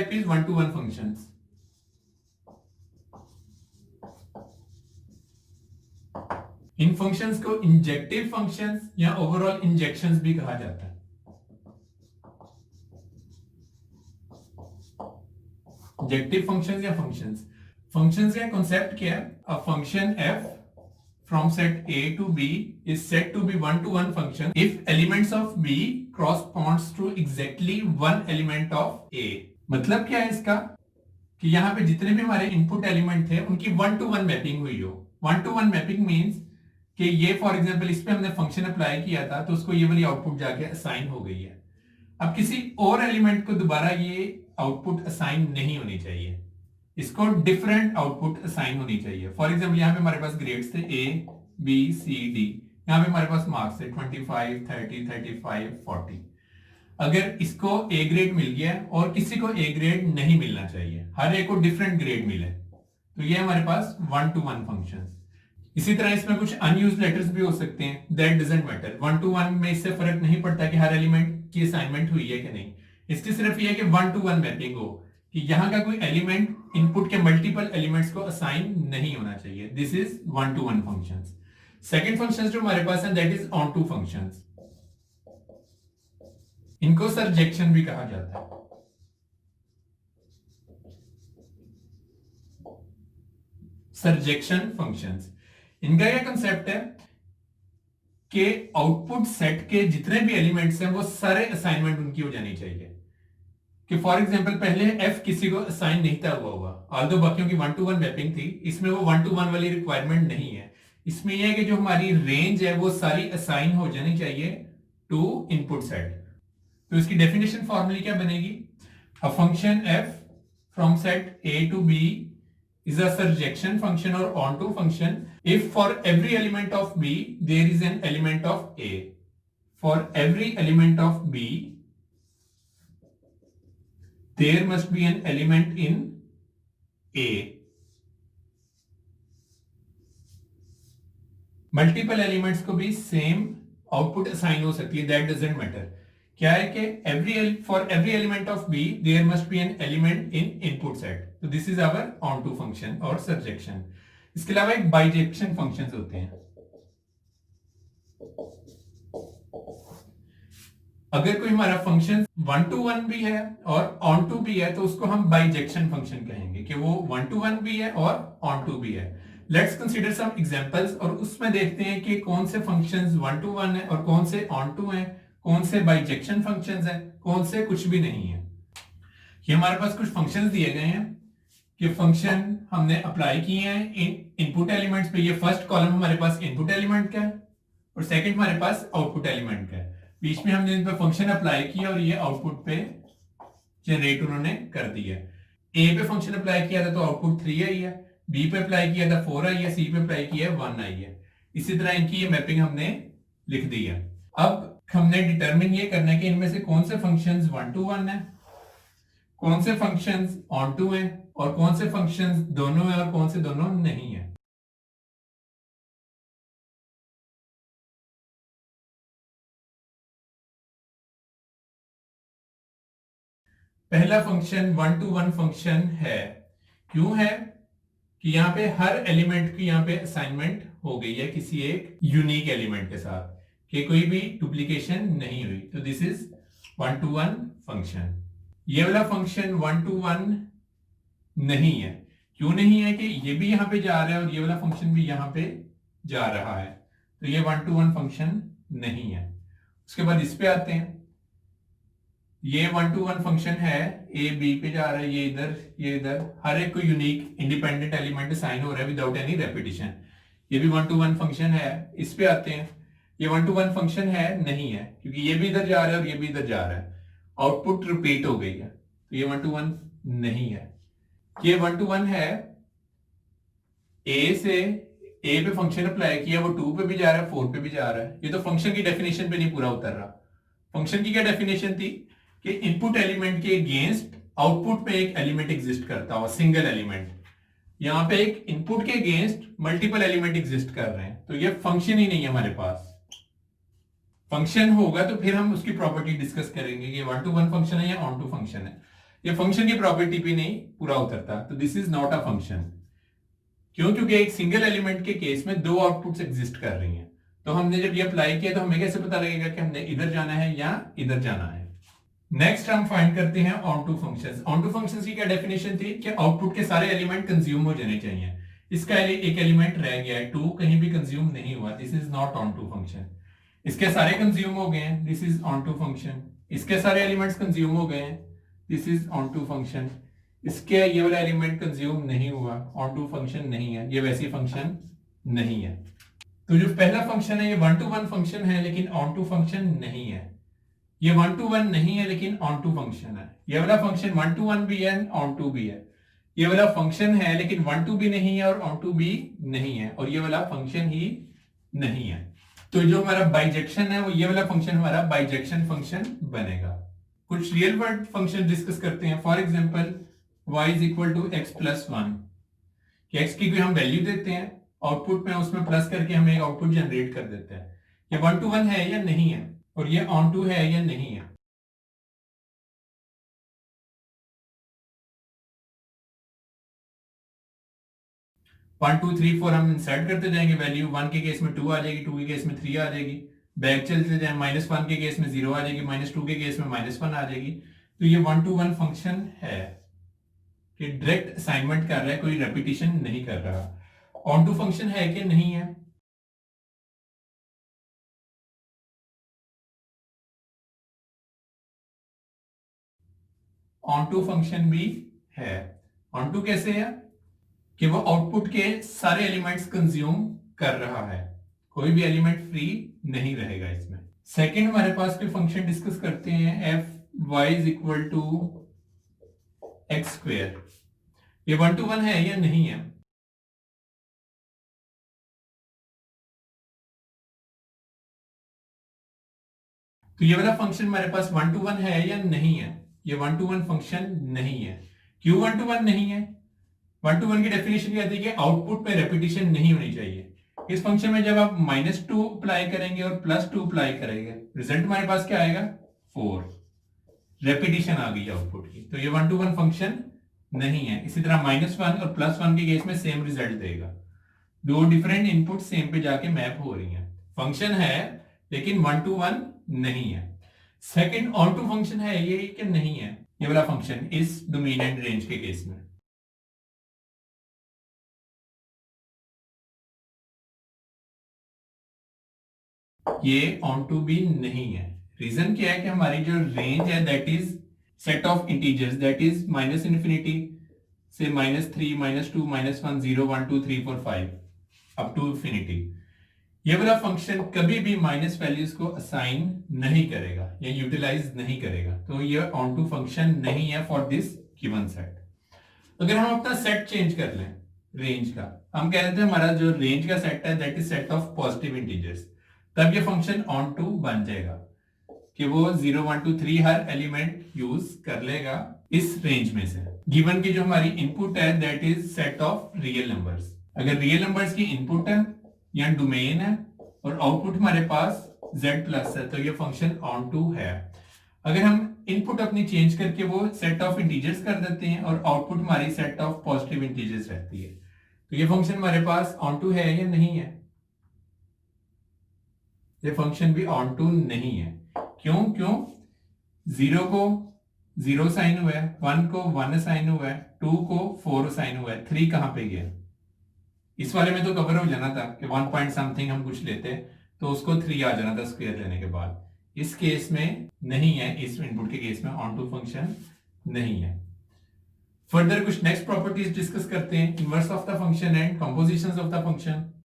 Type is one to one functions. In functions को injective functions या overall injections भी कहा जाता है। इंजेक्टिव फंक्शंस या फंक्शंस का कॉन्सेप्ट क्या है? A function f from set a to b is said to be one to one function if elements of b corresponds to exactly one element of a। मतलब क्या है इसका कि यहाँ पे जितने भी हमारे इनपुट एलिमेंट थे उनकी वन टू वन मैपिंग हुई हो। One to one mapping means कि ये फॉर एग्जांपल इस पे हमने फंक्शन अप्लाई किया था तो उसको ये वाली आउटपुट जाके असाइन हो गई है। अब किसी और एलिमेंट को दोबारा ये आउटपुट असाइन नहीं होनी चाहिए, इसको डिफरेंट आउटपुट असाइन होनी चाहिए। फॉर एग्जांपल यहाँ पे हमारे पास ग्रेड्स थे A B C D, यहाँ पे हमारे पास मार्क्स थे 25 30 35 40। अगर इसको A ग्रेड मिल गया और किसी को A ग्रेड नहीं मिलना चाहिए, हर एक को डिफरेंट ग्रेड मिले, तो ये हमारे पास वन टू वन फंक्शंस। इसी तरह इसमें कुछ अनयूज्ड लेटर्स भी हो सकते हैं, that doesn't matter. One to one में इससे फर्क नहीं पड़ता कि हर एलिमेंट की असाइनमेंट हुई है कि नहीं, इसकी सिर्फ ये है कि वन टू वन मैपिंग हो, कि यहाँ का कोई एलिमेंट इनपुट के मल्टीपल एलिमेंट्स को असाइन नहीं होना चाहिए। This is one to one functions. Second functions जो हमारे पास है that is onto functions. इनको सरजेक्शन भी कहा जाता है। सरजेक्शन फंक्शंस, इनका क्या कंसेप्ट है कि आउटपुट सेट के जितने भी एलिमेंट्स हैं वो सारे असाइनमेंट उनकी हो जानी चाहिए। कि फॉर एग्जांपल पहले f किसी को असाइन नहीं था हुआ होगा, ऑल्दो बाकियों की वन टू वन मैपिंग थी, इसमें वो वन टू वन वाली रिक्वायरमेंट नहीं है। इसमें यह है कि जो हमारी रेंज है वो सारी असाइन हो जानी चाहिए टू इनपुट सेट। तो इसकी डेफिनेशन फॉर्मली क्या बनेगी? A function f from set a to b is a surjection function or onto function if for every element of b there is an element of a। For every element of b there must be an element in a। Multiple elements को भी same output assign हो सकती है, that doesn't matter. क्या है कि for every element of B there must be an element in input set. तो this is our onto function और सरजेक्शन। इसके अलावा एक बाइजेक्शन फंक्शंस होते हैं। अगर कोई हमारा फंक्शन वन टू वन भी है और ऑन टू भी है तो उसको हम बाइजेक्शन फंक्शन कहेंगे कि वो वन टू वन भी है और ऑन टू भी है। लेट्स कंसीडर सम एग्जांपल्स और उसमें देखते हैं कि कौन से फंक्शंस वन टू वन है और कौन से ऑन टू हैं, कौन से बाइजेक्शन फंक्शंस हैं, कौन से कुछ भी नहीं है। ये हमारे पास कुछ फंक्शंस दिए गए हैं कि फंक्शन हमने अप्लाई किए हैं इन इनपुट एलिमेंट्स पे। ये फर्स्ट कॉलम हमारे पास इनपुट एलिमेंट का है और सेकंड हमारे पास आउटपुट एलिमेंट का है। बीच में हमने इन पे फंक्शन अप्लाई किया और ये आउटपुट पे जनरेट उन्होंने कर दिया। ए पे फंक्शन अप्लाई किया था तो आउटपुट 3 आई है, बी पे अप्लाई किया था 4 आई है, सी पे अप्लाई किया है 1 आई है। इसी तरह इनकी ये मैपिंग हमने लिख दी है। अब हमने डिटरमिन ये करना है कि इनमें से कौन से फंक्शंस वन टू वन है, कौन से फंक्शंस ऑन टू हैं और कौन से फंक्शंस दोनों हैं और कौन से दोनों नहीं है। पहला function one to one function है। क्यों है? कि यहां पे हर एलिमेंट की यहां पे असाइनमेंट हो गई है किसी एक यूनिक एलिमेंट के साथ, कि कोई भी डुप्लीकेशन नहीं हुई। तो this is one to one function. ये वाला फंक्शन वन टू वन नहीं है। क्यों नहीं है? कि ये भी यहां पे जा रहा है और ये वाला फंक्शन भी यहां पे जा रहा है, तो ये वन टू वन फंक्शन नहीं है। उसके बाद इस पे आते हैं। ये वन टू वन फंक्शन है, ए बी पे जा रहा है, ये इधर, हर एक को यूनिक इंडिपेंडेंट एलिमेंट असाइन हो रहा है विदाउट एनी रेपिटेशन। ये भी वन टू वन फंक्शन है। इस पे आते हैं। ये वन टू वन फंक्शन है नहीं है, क्योंकि ये भी इधर जा रहा है और ये भी इधर जा रहा है, आउटपुट रिपीट हो गई है, तो ये वन टू वन नहीं है। ये वन टू वन है, ए से ए पे फंक्शन अप्लाई किया, वो 2 पे भी जा रहा है 4 पे भी जा रहा है। ये तो फंक्शन की डेफिनेशन पे नहीं पूरा उतर रहा। फंक्शन की क्या डेफिनेशन थी कि इनपुट एलिमेंट के अगेंस्ट आउटपुट पे एक एलिमेंट एग्जिस्ट करता हो, सिंगल एलिमेंट। यहां पे एक इनपुट के अगेंस्ट मल्टीपल एलिमेंट एग्जिस्ट कर रहे हैं, तो ये फंक्शन ही नहीं है हमारे पास। फंक्शन होगा तो फिर हम उसकी प्रॉपर्टी डिस्कस करेंगे कि वन टू वन फंक्शन है या ऑन टू फंक्शन है। ये फंक्शन की प्रॉपर्टी भी नहीं पूरा उतरता, तो this is not a function. क्यों? क्योंकि एक सिंगल एलिमेंट के केस में दो आउटपुट्स एग्जिस्ट कर रही हैं। तो हमने जब ये अप्लाई किया तो हमें कैसे पता लगेगा कि हमने इधर जाना है या इधर जाना है। नेक्स्ट हम फाइंड करते हैं onto functions. Onto functions की क्या डेफिनेशन थी कि आउटपुट के सारे एलिमेंट कंज्यूम हो जाने चाहिए। इसका एक एलिमेंट रह गया है 2, कहीं भी कंज्यूम नहीं हुआ, this is not onto function. इसके सारे कंज्यूम हो गए हैं, this is onto function. इसके सारे एलिमेंट्स कंज्यूम हो गए हैं, this is onto function. इसके ये वाला एलिमेंट कंज्यूम नहीं हुआ, ऑन टू फंक्शन नहीं है, ये वैसी फंक्शन नहीं है। तो जो पहला फंक्शन है ये 1 to 1 फंक्शन है लेकिन ऑन टू फंक्शन नहीं है। ये 1 to 1 नहीं है लेकिन ऑन टू फंक्शन है। ये वाला फंक्शन 1 to 1 भी है, ऑन टू भी है। ये वाला फंक्शन है लेकिन 1 to भी नहीं है और ऑन टू भी नहीं है, और ये वाला फंक्शन ही नहीं है। तो जो हमारा बाइजेक्शन है वो ये वाला फंक्शन हमारा बाइजेक्शन फंक्शन बनेगा। कुछ रियल वर्ल्ड फंक्शन डिस्कस करते हैं। For example y is equal to x plus 1, कि x की कोई हम वैल्यू देते हैं, आउटपुट में उसमें प्लस करके हम एक आउटपुट जनरेट कर देते हैं। ये 1 to 1 है या नहीं है, और ये ऑन टू है या नहीं है। वन टू थ्री फोर हम इंसर्ट करते जाएंगे वैल्यू। 1 के केस में 2 आ जाएगी, 2 के केस में 3 आ जाएगी। बैक चलते जाए, -1 के केस में 0 आ जाएगी, -2 के केस में -1 आ जाएगी। तो ये 1 to 1 फंक्शन है कि डायरेक्ट असाइनमेंट कर रहा है, कोई रेपिटेशन नहीं कर रहा। ऑन टू फंक्शन है कि नहीं है? ऑन टू फंक्शन भी है। ऑन टू कैसे है? कि वो आउटपुट के सारे एलिमेंट्स कंज्यूम कर रहा है, कोई भी एलिमेंट फ्री नहीं रहेगा इसमें। सेकंड हमारे पास कोई फंक्शन डिस्कस करते हैं, f y is equal to x square. ये 1 to 1 है या नहीं है? तो ये वाला फंक्शन हमारे पास 1 to 1 है या नहीं है? ये 1 to 1 फंक्शन नहीं है। क्यों 1 to 1 नहीं है? 1 to 1 की डेफिनेशन क्या है कि आउटपुट में रेपिटेशन नहीं होनी चाहिए। इस फंक्शन में जब आप -2 अप्लाई करेंगे और +2 अप्लाई करेंगे, रिजल्ट हमारे पास क्या आएगा? 4। रेपिटेशन आ गई आउटपुट की, तो ये 1 to 1 फंक्शन नहीं है। इसी तरह -1 और +1 के केस में सेम रिजल्ट देगा। दो डिफरेंट इनपुट सेम पे जाके मैप हो रही हैं। फंक्शन है लेकिन 1 to 1 नहीं है। सेकंड ऑन टू फंक्शन है ये कि नहीं है? ये वाला फंक्शन इस डोमिनेंट रेंज के केस में। ये ऑन टू भी नहीं है। रीजन क्या है कि हमारी जो रेंज है that is set of integers, that is -∞ से -3, -2, -1, 0, 1, 2, 3, 4, 5 अप टू इंफिनिटी। ये वाला फंक्शन कभी भी माइनस वैल्यूज को असाइन नहीं करेगा या यूटिलाइज नहीं करेगा, तो ये ऑन टू फंक्शन नहीं है फॉर दिस गिवन सेट। अगर हम अपना सेट चेंज कर लें रेंज का, हम कह रहे थे हमारा जो रेंज का सेट है that is set of positive integers, तब ये फंक्शन ऑन टू बन जाएगा कि वो 0, 1, 2, 3 हर एलिमेंट यूज कर लेगा इस रेंज में से। गिवन की जो हमारी इनपुट है that is set of real numbers. अगर रियल नंबर्स की इनपुट है या डोमेन है और आउटपुट हमारे पास z+ है, तो ये फंक्शन ऑन टू है। अगर हम इनपुट अपनी चेंज करके वो सेट ऑफ इंटीजर्स कर देते हैं और आउटपुट हमारी सेट ऑफ पॉजिटिव इंटीजर्स रहती है, तो ये फंक्शन हमारे पास ऑन टू है या नहीं है? ये फंक्शन भी ऑन टू नहीं है। क्यों? 0 को 0 साइन हुआ है, 1 को 1 साइन हुआ है, 2 को 4 साइन हुआ है, 3 कहां पे गया? इस वाले में तो कवर हो जाना था कि 1 पॉइंट समथिंग हम कुछ लेते तो उसको 3 आ जाना था स्क्वायर लेने के बाद। इस केस में नहीं है, इस इनपुट के केस में ऑन टू फंक्शन नहीं है। फर्दर कुछ नेक्स्ट प्रॉपर्टीज डिस्कस करते हैं, inverse of the function and compositions of the function.